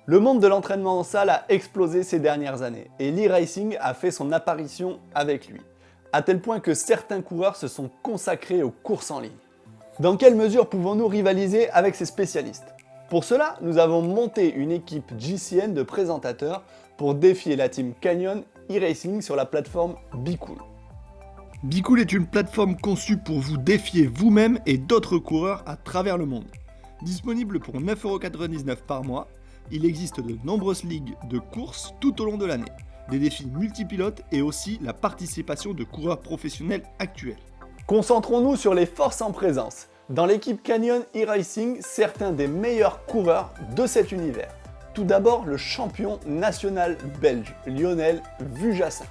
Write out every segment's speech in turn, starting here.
Le monde de l'entraînement en salle a explosé ces dernières années et l'e-racing a fait son apparition avec lui, à tel point que certains coureurs se sont consacrés aux courses en ligne. Dans quelle mesure pouvons-nous rivaliser avec ces spécialistes? Pour cela, nous avons monté une équipe GCN de présentateurs pour défier la team Canyon e-racing sur la plateforme BeCool. BeCool est une plateforme conçue pour vous défier vous-même et d'autres coureurs à travers le monde. Disponible pour 9,99€ par mois, il existe de nombreuses ligues de courses tout au long de l'année, des défis multipilotes et aussi la participation de coureurs professionnels actuels. Concentrons-nous sur les forces en présence. Dans l'équipe Canyon e-racing, certains des meilleurs coureurs de cet univers. Tout d'abord, le champion national belge, Lionel Vujassin.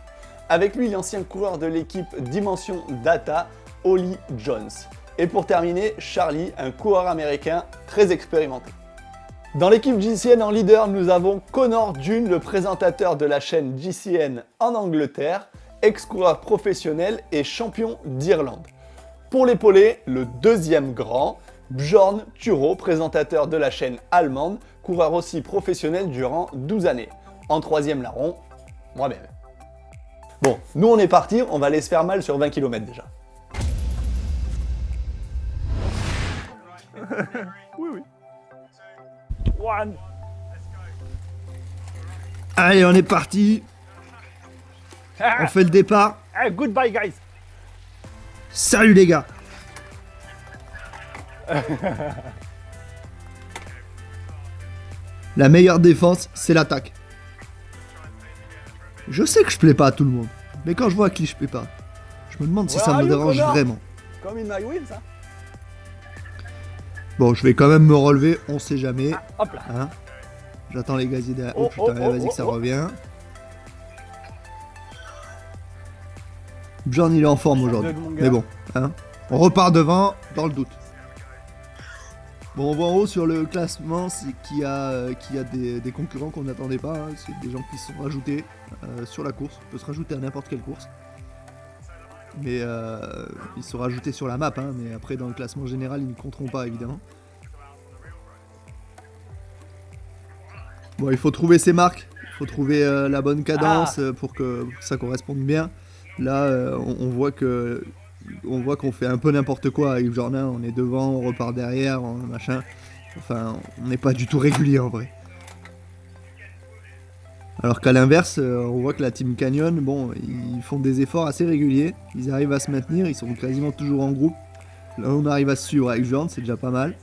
Avec lui, l'ancien coureur de l'équipe Dimension Data, Ollie Jones. Et pour terminer, Charlie, un coureur américain très expérimenté. Dans l'équipe GCN en leader, nous avons Connor Dune, le présentateur de la chaîne GCN en Angleterre, ex-coureur professionnel et champion d'Irlande. Pour l'épauler, le deuxième grand, Bjorn Thureau, présentateur de la chaîne allemande, coureur aussi professionnel durant 12 années. En troisième larron, moi-même. Bon, nous on est partis, on va aller se faire mal sur 20 km déjà. Oui, oui. One. Allez, on est parti. On fait le départ. Hey, goodbye, guys. Salut les gars. La meilleure défense, c'est l'attaque. Je sais que je plais pas à tout le monde, mais quand je vois à qui je plais pas, je me demande si ça me dérange vraiment. Comme une McWheel, ça. Bon, je vais quand même me relever, on sait jamais. Ah, hop là. Hein. J'attends les gaziers derrière. Oh putain, vas-y que ça revient. Bjorn il est en forme aujourd'hui. Mais bon, hein. On repart devant, dans le doute. Bon, on voit en haut sur le classement qu'il y a des concurrents qu'on n'attendait pas. Hein. C'est des gens qui se sont rajoutés sur la course. On peut se rajouter à n'importe quelle course. Mais ils sont rajoutés sur la map. Hein. Mais après, dans le classement général, ils ne compteront pas, évidemment. Bon, il faut trouver ses marques. Il faut trouver la bonne cadence pour que ça corresponde bien. Là, on voit qu'on fait un peu n'importe quoi avec Jordan, on est devant, on repart derrière, machin. Enfin, on n'est pas du tout régulier en vrai. Alors qu'à l'inverse, on voit que la Team Canyon, bon, ils font des efforts assez réguliers, ils arrivent à se maintenir, ils sont quasiment toujours en groupe. Là, on arrive à se suivre avec Jordan, c'est déjà pas mal.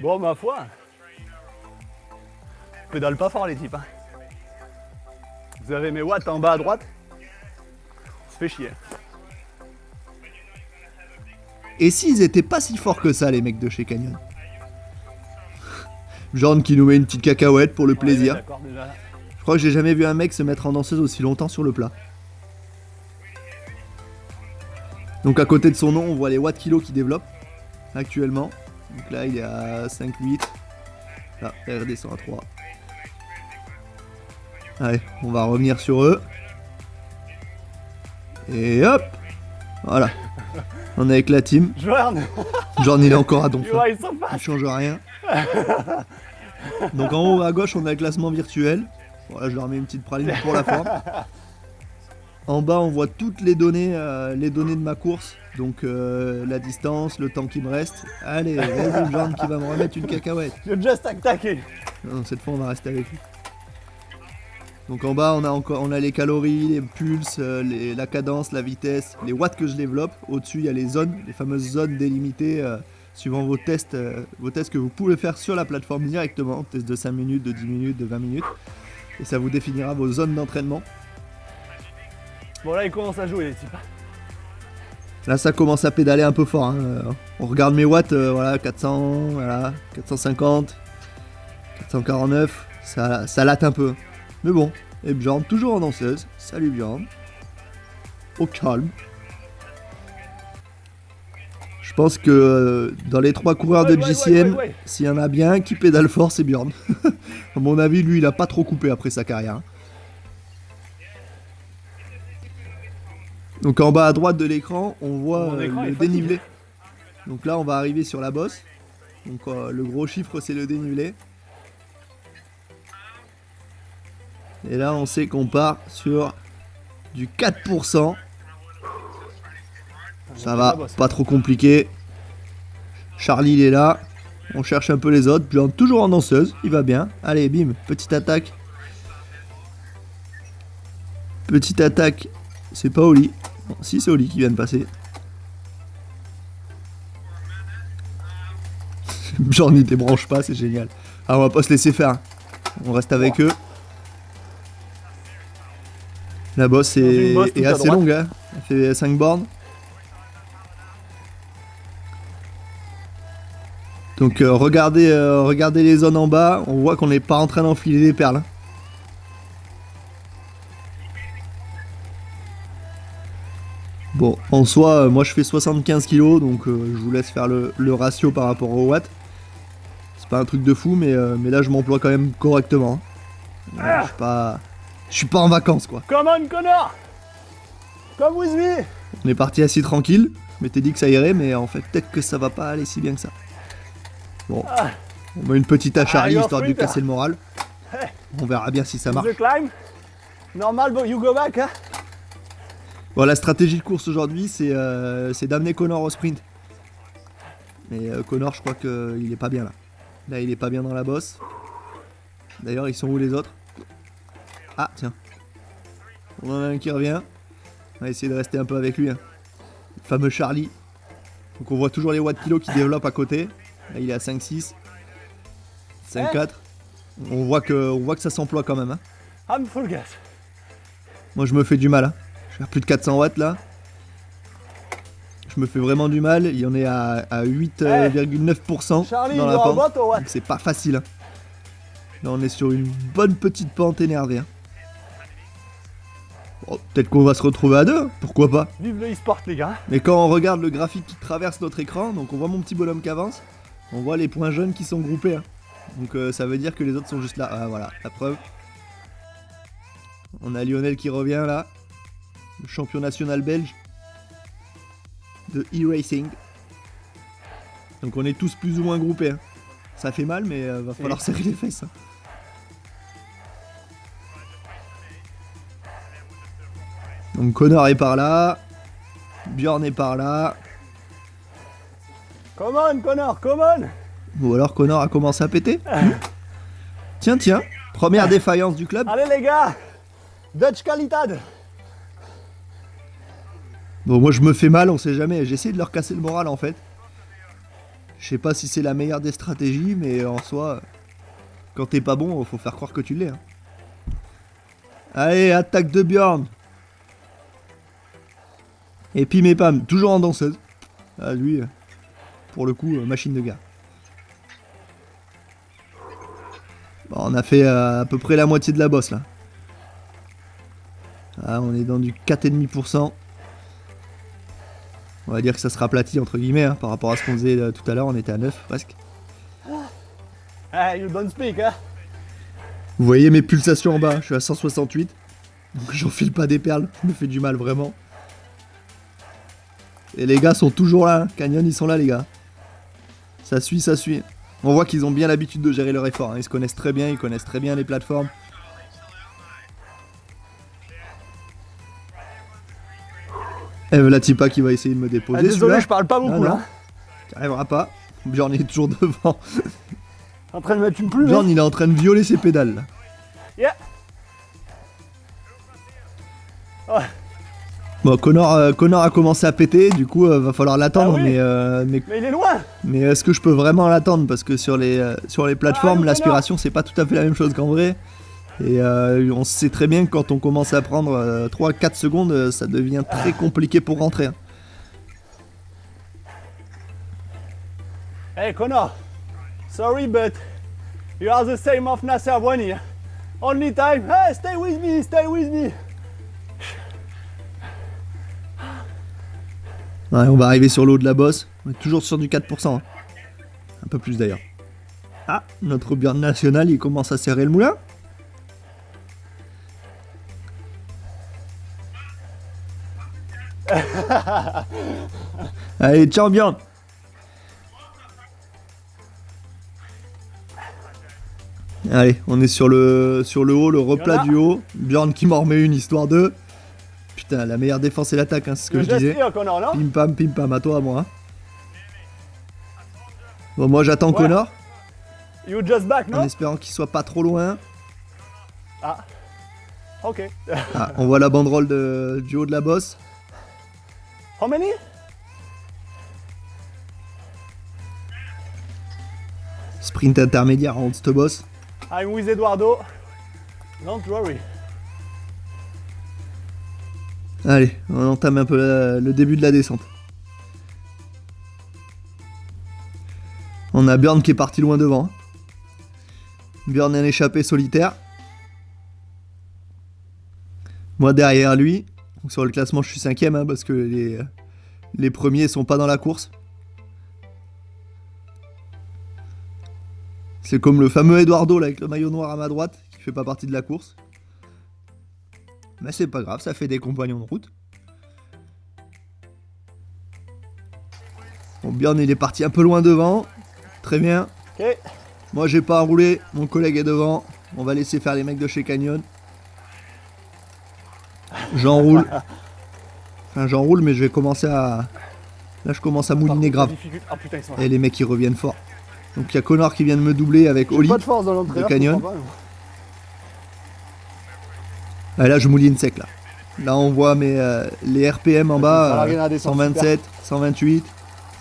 Bon, ma foi. Pédale pas fort les types. Hein. Vous avez mes watts en bas à droite. Ça fait chier. Et s'ils étaient pas si forts que ça, les mecs de chez Canyon? Jordan qui nous met une petite cacahuète pour le plaisir. Je crois que j'ai jamais vu un mec se mettre en danseuse aussi longtemps sur le plat. Donc à côté de son nom, on voit les watts kilos qui développent actuellement. Donc là, il est à 5,8. Là, il redescend à 3. Allez, on va revenir sur eux. Et hop! Voilà. On est avec la team. Jordan, il est encore à donf. il Il change rien. Donc en haut à gauche, on a le classement virtuel. Voilà, je leur mets une petite praline pour la forme. En bas, on voit toutes les données de ma course. Donc la distance, le temps qui me reste. Allez, vas-y, Jordan qui va me remettre une cacahuète. Je just attaqué. Non, cette fois, on va rester avec lui. Donc en bas, on a les calories, les pulses, la cadence, la vitesse, les watts que je développe. Au-dessus, il y a les zones, les fameuses zones délimitées suivant vos tests que vous pouvez faire sur la plateforme directement. Test de 5 minutes, de 10 minutes, de 20 minutes. Et ça vous définira vos zones d'entraînement. Bon là, il commence à jouer les types. Là, ça commence à pédaler un peu fort. Hein. On regarde mes watts, voilà, 400, voilà, 450, 449. Ça latte un peu. Mais bon, et Bjorn, toujours en danseuse. Salut Bjorn. Au calme. Je pense que dans les 3 coureurs de GCN, s'il y en a bien un qui pédale fort, c'est Bjorn. À mon avis, lui, il a pas trop coupé après sa carrière. Donc en bas à droite de l'écran, on voit le dénivelé. Donc là, on va arriver sur la bosse. Donc le gros chiffre, c'est le dénivelé. Et là, on sait qu'on part sur du 4%. Ça va, pas trop compliqué. Charlie, il est là. On cherche un peu les autres. Bjorn, toujours en danseuse. Il va bien. Allez, bim. Petite attaque. Petite attaque. C'est pas Oli. Bon, si, c'est Oli qui vient de passer. Bjorn, il débranche pas. C'est génial. Ah, on va pas se laisser faire. On reste avec eux. La bosse est assez longue. Hein. Elle fait 5 bornes. Donc regardez les zones en bas, on voit qu'on n'est pas en train d'enfiler les perles. Hein. Bon, en soi, moi je fais 75 kg, donc je vous laisse faire le ratio par rapport au watt. C'est pas un truc de fou, mais là je m'emploie quand même correctement. Hein. Je suis pas en vacances quoi. Come on, Connor! Come with me! On est parti assis tranquille, je m'étais dit que ça irait, mais en fait peut-être que ça va pas aller si bien que ça. Bon, on met une petite à Charlie histoire de lui casser le moral. On verra bien si ça marche. The climb. Normal, but you go back, hein? Bon, la stratégie de course aujourd'hui, c'est d'amener Connor au sprint. Mais Connor, je crois qu'il est pas bien là. Là, il est pas bien dans la bosse. D'ailleurs, ils sont où les autres? Ah, tiens. On en a un qui revient. On va essayer de rester un peu avec lui. Hein. Le fameux Charlie. Donc on voit toujours les watts kilo qui développent à côté. Là, il est à 5,6. 5,4. On voit que ça s'emploie quand même. Hein. I'm full gas. Moi, je me fais du mal. Hein. Je suis à plus de 400 watts là. Je me fais vraiment du mal. Il y en est à 8,9% dans la pente. Donc c'est pas facile. Hein. Là, on est sur une bonne petite pente énervée. Hein. Bon, peut-être qu'on va se retrouver à deux. Pourquoi pas. Vive le e-sport, les gars. Mais quand on regarde le graphique qui traverse notre écran, donc on voit mon petit bonhomme qui avance. On voit les points jaunes qui sont groupés. Hein. Donc ça veut dire que les autres sont juste là. Ah, voilà, la preuve. On a Lionel qui revient là. Le champion national belge de e-racing. Donc on est tous plus ou moins groupés. Hein. Ça fait mal, mais va falloir serrer les fesses. Hein. Donc Connor est par là. Bjorn est par là. Come on, Connor, come on! Ou alors Connor a commencé à péter. Tiens, première défaillance du club. Allez les gars! Dutch Qualitad! Bon, moi je me fais mal, on sait jamais. J'ai essayé de leur casser le moral en fait. Je sais pas si c'est la meilleure des stratégies, mais en soi, quand t'es pas bon, faut faire croire que tu l'es. Hein. Allez, attaque de Bjorn! Et puis mes Pam, toujours en danseuse. Ah, lui, pour le coup, machine de guerre. Bon, on a fait à peu près la moitié de la bosse là. Ah, on est dans du 4,5%. On va dire que ça sera aplati entre guillemets hein, par rapport à ce qu'on faisait tout à l'heure. On était à 9 presque. Hey, you don't speak, hein? Vous voyez mes pulsations en bas, je suis à 168. Donc j'enfile pas des perles, ça me fait du mal vraiment. Et les gars sont toujours là, hein. Canyon ils sont là les gars. Ça suit, ça suit. On voit qu'ils ont bien l'habitude de gérer leur effort, hein. Ils se connaissent très bien, ils connaissent très bien les plateformes. Eve Latipa qui va essayer de me déposer. Désolé, je parle pas beaucoup là. Tu arriveras pas. Bjorn est toujours devant. En train de mettre une plume. Bjorn il est en train de violer ses pédales là. Yeah. Ouais. Bon, Connor a commencé à péter, du coup va falloir l'attendre, ah oui. mais il est loin. Mais est-ce que je peux vraiment l'attendre? Parce que sur les plateformes, l'aspiration c'est pas tout à fait la même chose qu'en vrai. Et on sait très bien que quand on commence à prendre 3-4 secondes, ça devient très compliqué pour rentrer. Hein. Hey Connor, sorry but you are the same of Nasser Bouani. Only time, hey, stay with me, stay with me. Ouais, on va arriver sur le haut de la bosse. On est toujours sur du 4%. Hein. Un peu plus d'ailleurs. Ah, notre Bjorn national, il commence à serrer le moulin. Allez, ciao Bjorn. Allez, on est sur le haut, le replat du haut. Bjorn qui m'en remet une, histoire de... Putain, la meilleure défense et l'attaque, hein, c'est ce que je disais. Pim pam, à toi, à moi. Hein. Bon, moi j'attends Connor. You just back, no? En espérant qu'il soit pas trop loin. Ah, ok. Ah, on voit la banderole du haut de la bosse. How many? Sprint intermédiaire en haut de cette bosse. I'm with Eduardo. Don't worry. Allez, on entame un peu le début de la descente. On a Bjorn qui est parti loin devant. Bjorn a un échappé solitaire. Moi derrière lui. Donc sur le classement je suis 5ème hein, parce que les premiers sont pas dans la course. C'est comme le fameux Eduardo là, avec le maillot noir à ma droite qui fait pas partie de la course. Mais c'est pas grave, ça fait des compagnons de route. Bon, Bjorn il est parti un peu loin devant. Très bien. Ok. Moi j'ai pas à rouler, mon collègue est devant. On va laisser faire les mecs de chez Canyon. J'enroule. Enfin j'enroule mais je vais commencer à... Là je commence à mouliner grave. Oh, putain, ils sont là. Et les mecs ils reviennent fort. Donc il y a Connor qui vient de me doubler avec Oli. Pas de force dans l'entrée de Canyon. Ah, là je mouline sec là. Là on voit les RPM en bas. 127, 128,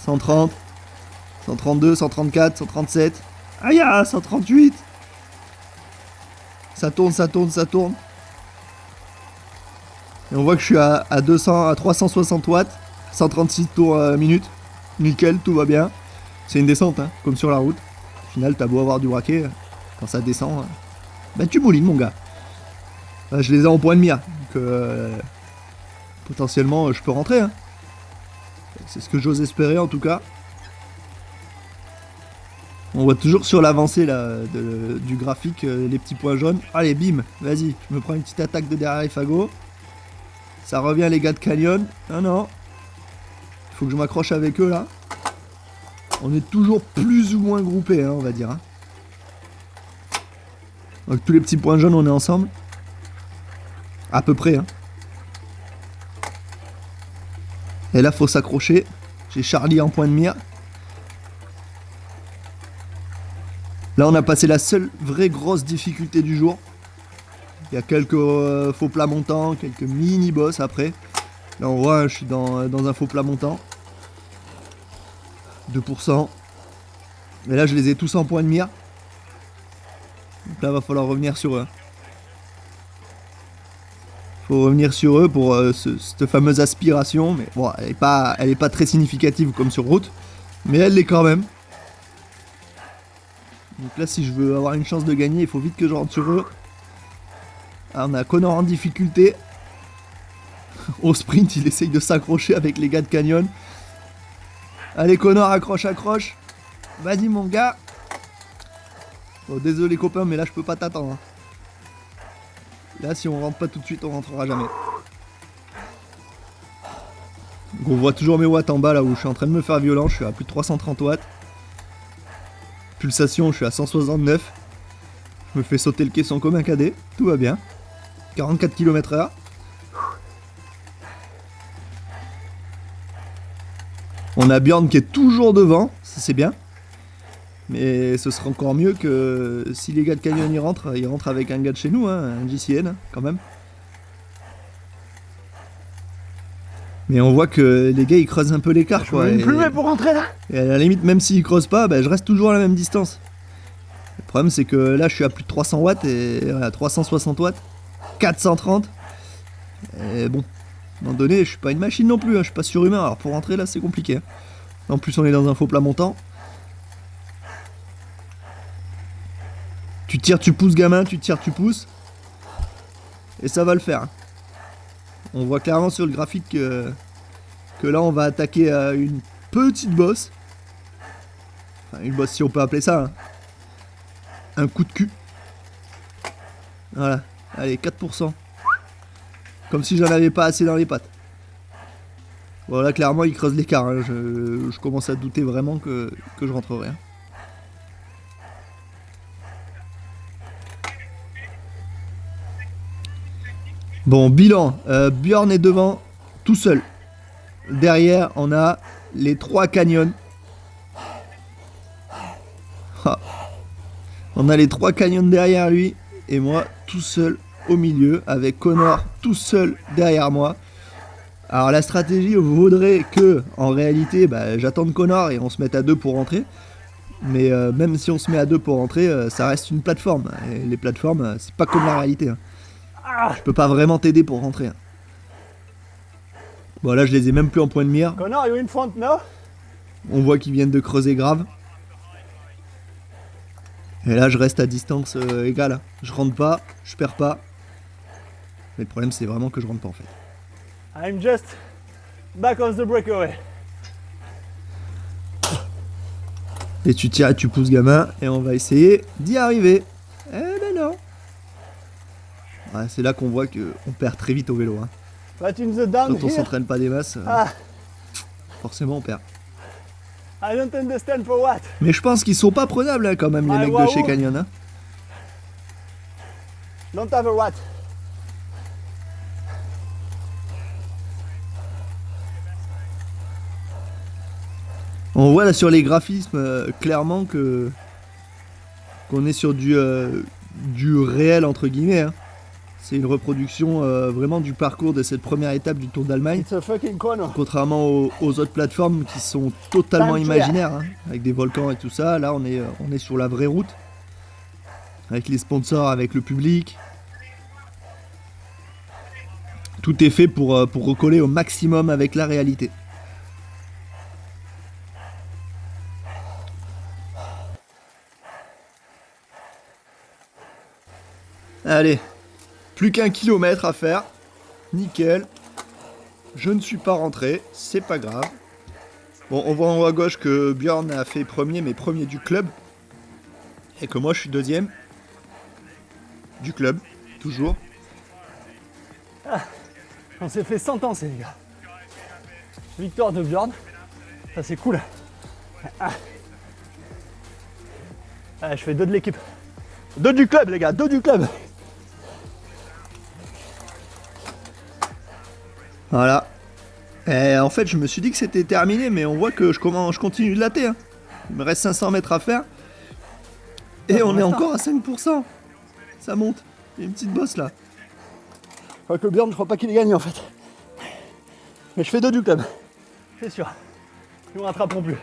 130, 132, 134, 137. Aïe, 138. Ça tourne, ça tourne, ça tourne. Et on voit que je suis à 360 watts, 136 tours minute. Nickel, tout va bien. C'est une descente, hein, comme sur la route. Au final, t'as beau avoir du braquet, quand ça descend, bah tu moulines, mon gars. Là, je les ai en point de mire, donc potentiellement, je peux rentrer. Hein. C'est ce que j'ose espérer, en tout cas. On voit toujours sur l'avancée là du graphique les petits points jaunes. Allez, bim, vas-y, je me prends une petite attaque de derrière les fagots. Ça revient les gars de Canyon. Non, non. Il faut que je m'accroche avec eux là. On est toujours plus ou moins groupés, hein, on va dire. Hein. Donc tous les petits points jaunes, on est ensemble. À peu près. Hein. Et là, faut s'accrocher. J'ai Charlie en point de mire. Là, on a passé la seule vraie grosse difficulté du jour. Il y a quelques faux plats montants, quelques mini-boss après. Là, on voit, je suis dans un faux plat montant. 2%. Mais là, je les ai tous en point de mire. Donc là, va falloir revenir sur eux. Faut revenir sur eux pour cette fameuse aspiration. Mais bon, elle est pas très significative comme sur route. Mais elle l'est quand même. Donc là, si je veux avoir une chance de gagner, il faut vite que je rentre sur eux. Ah, on a Connor en difficulté. Au sprint, il essaye de s'accrocher avec les gars de Canyon. Allez Connor, accroche, accroche. Vas-y mon gars. Bon, désolé copain, mais là je peux pas t'attendre. Hein. Là, si on rentre pas tout de suite, on rentrera jamais. Donc, on voit toujours mes watts en bas là où je suis en train de me faire violent. Je suis à plus de 330 watts. Pulsation, je suis à 169. Je me fais sauter le caisson comme un cadet. Tout va bien. 44 km/h. On a Bjorn qui est toujours devant. Ça c'est bien. Mais ce sera encore mieux que si les gars de Canyon y rentrent. Ils rentrent avec un gars de chez nous, hein, un JCN quand même. Mais on voit que les gars ils creusent un peu l'écart quoi. Une plumée pour rentrer là. Et à la limite, même s'ils creusent pas, bah, je reste toujours à la même distance. Le problème c'est que là je suis à plus de 300 watts et à 360 watts, 430. Et bon, à un moment donné, je suis pas une machine non plus, hein, je suis pas surhumain, alors pour rentrer là c'est compliqué. Hein. En plus on est dans un faux plat montant. Tu tires, tu pousses gamin, tu tires, tu pousses. Et ça va le faire. On voit clairement sur le graphique que là on va attaquer une petite bosse. Enfin une bosse si on peut appeler ça. Hein. Un coup de cul. Voilà. Allez, 4%. Comme si j'en avais pas assez dans les pattes. Voilà, clairement il creuse l'écart. Hein. Je commence à douter vraiment que je rentrerai. Hein. Bon, bilan. Bjorn est devant, tout seul. Derrière, on a les 3 canyons. Ah. On a les 3 canyons derrière lui. Et moi, tout seul au milieu, avec Connor tout seul derrière moi. Alors la stratégie vaudrait que, en réalité, j'attende Connor et on se mette à 2 pour rentrer. Mais même si on se met à 2 pour rentrer, ça reste une plateforme. Et les plateformes, c'est pas comme la réalité. Hein. Je peux pas vraiment t'aider pour rentrer. Hein. Bon là, je les ai même plus en point de mire. Connor, you in front now? On voit qu'ils viennent de creuser grave. Et là, je reste à distance égale. Hein. Je rentre pas, je perds pas. Mais le problème, c'est vraiment que je rentre pas en fait. I'm just back on the breakaway. Et tu tires et tu pousses gamin. Et on va essayer d'y arriver. Eh ben non. Ouais, c'est là qu'on voit qu'on perd très vite au vélo. Hein. But in the down Quand on here, s'entraîne pas des masses, forcément on perd. I don't understand for what. Mais je pense qu'ils sont pas prenables hein, quand même les mecs de chez Canyon. Hein. Don't have a what. On voit là sur les graphismes clairement qu'on est sur du réel entre guillemets. Hein. C'est une reproduction vraiment du parcours de cette première étape du Tour d'Allemagne. It's a fucking corner. Contrairement aux autres plateformes qui sont totalement imaginaires, hein, avec des volcans et tout ça. Là on est sur la vraie route. Avec les sponsors, avec le public. Tout est fait pour recoller au maximum avec la réalité. Allez, plus qu'1 kilomètre à faire. Nickel. Je ne suis pas rentré, c'est pas grave. Bon, on voit en haut à gauche que Bjorn a fait premier, mais premier du club. Et que moi je suis deuxième. Du club, toujours. Ah, on s'est fait sentencer les gars. Victoire de Bjorn. Ça c'est cool. Ah. Ah, je fais 2 de l'équipe. 2 du club les gars, 2 du club. Voilà. Et en fait, je me suis dit que c'était terminé, mais on voit que je continue de latter. Hein. Il me reste 500 mètres à faire. Et on est encore à 5%. Ça monte. Il y a une petite bosse là. Quoique Bjorn, je crois pas qu'il ait gagné en fait. Mais je fais 2 du club. C'est sûr. Ils me rattraperont plus.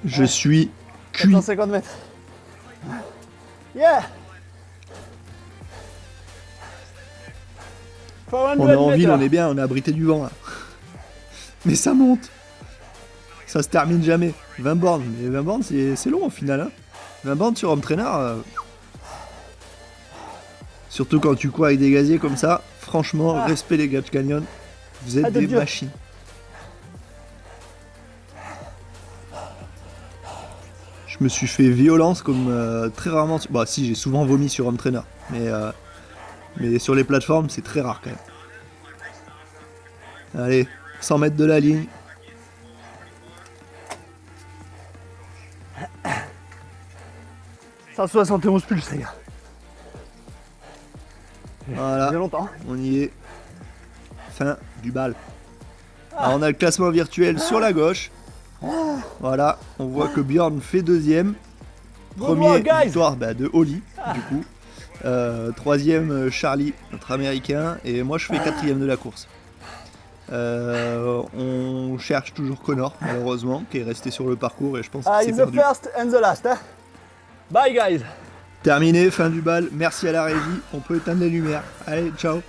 Je suis cuit. 450 mètres. Yeah! On est en ville, on est bien, on est abrité du vent là. Mais ça monte. Ça se termine jamais. 20 bornes, mais 20 bornes c'est long au final. Hein. 20 bornes sur home trainer. Surtout quand tu cours avec des gaziers comme ça. Franchement, respect les gars de Canyon. Vous êtes des machines. Je me suis fait violence comme très rarement. Bah si, j'ai souvent vomi sur home trainer. Mais sur les plateformes, c'est très rare quand même. Allez, 100 mètres de la ligne. « 171 pulses les gars. » Voilà, il y a longtemps. On y est. Fin du bal. Alors on a le classement virtuel sur la gauche. Voilà, on voit que Bjorn fait deuxième. Premier victoire de Oli, du coup. Troisième Charlie, notre américain. Et moi je fais quatrième de la course. On cherche toujours Connor, malheureusement, qui est resté sur le parcours et je pense que c'est perdu. The first and the last, hein. Bye guys. Terminé, fin du bal. Merci à la régie. On peut éteindre les lumières. Allez, ciao.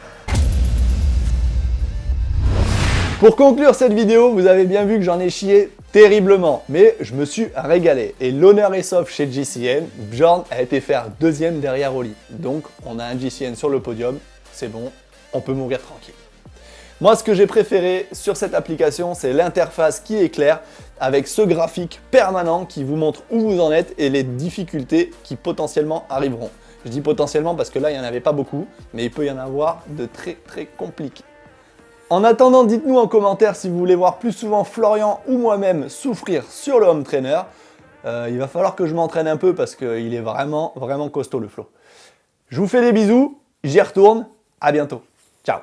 Pour conclure cette vidéo, vous avez bien vu que j'en ai chié terriblement, mais je me suis régalé. Et l'honneur est sauf chez GCN, Bjorn a été faire deuxième derrière Oli. Donc on a un GCN sur le podium, c'est bon, on peut mourir tranquille. Moi, ce que j'ai préféré sur cette application, c'est l'interface qui est claire, avec ce graphique permanent qui vous montre où vous en êtes et les difficultés qui potentiellement arriveront. Je dis potentiellement parce que là, il n'y en avait pas beaucoup, mais il peut y en avoir de très très compliqués. En attendant, dites-nous en commentaire si vous voulez voir plus souvent Florian ou moi-même souffrir sur le home trainer. Il va falloir que je m'entraîne un peu parce qu'il est vraiment, vraiment costaud le Flo. Je vous fais des bisous, j'y retourne, à bientôt. Ciao.